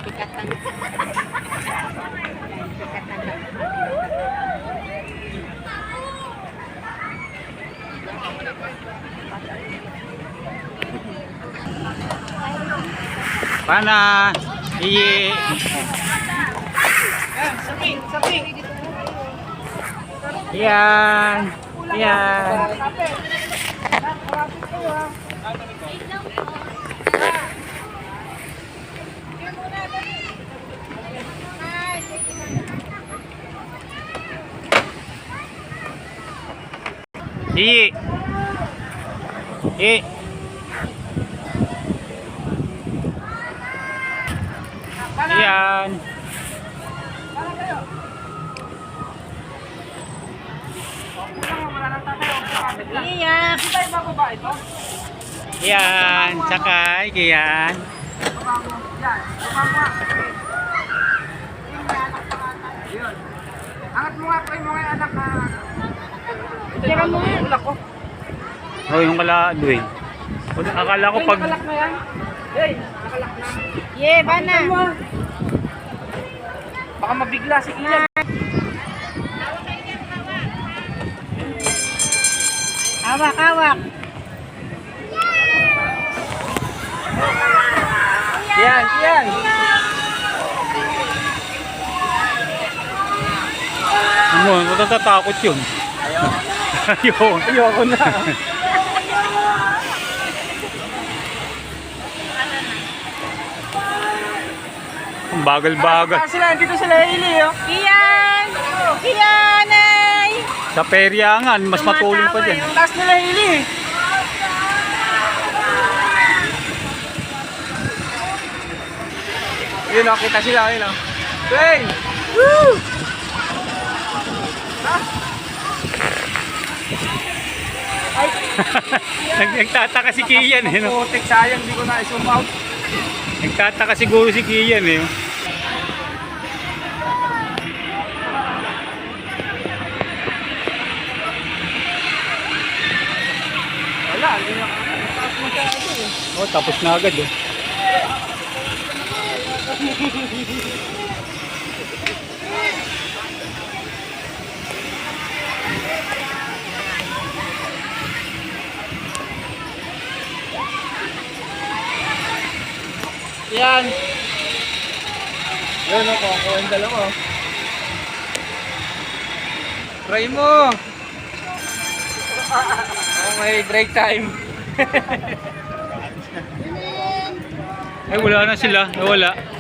Pikatan. Pana. Iye. Saping, saping. Yan. Yan. Iye. Iye. Yan. Iya. Tayo ba ba ito? Yan. Sakay. Yan. Yan. Ayun. Angat mo nga po yung mga anak na... Tira mo nga. Ulak ko. Oh, yung kalado eh. Akala ko pag... Nakalak na yan. Hey, nakalak na. Ye, bana. Baka mabigla si Ian. Hawak, hawak. Yan, yan. Ano, natatakot yun. Ayun. Ayoko na. Ang bagal-bagal. Sila, dito sila Ili, oh. Iyan! Iyan, ay! Sa peryangan, mas matulong pa dyan. Taas nila Ili. Yun, oh, kita sila, yun, oh. Hey! Woo! Nagtataka si Kian eh. No? Putik, sayang, di ko na i-zoom out. Nagtataka siguro si Kian eh. Wala, hindi na taas mo siya ito, eh. Oh, tapos na agad eh. Yan. Yun, oh, kuha yung dalawa, oh. Try mo. Okay, break time. Ay, wala na sila. Nawala.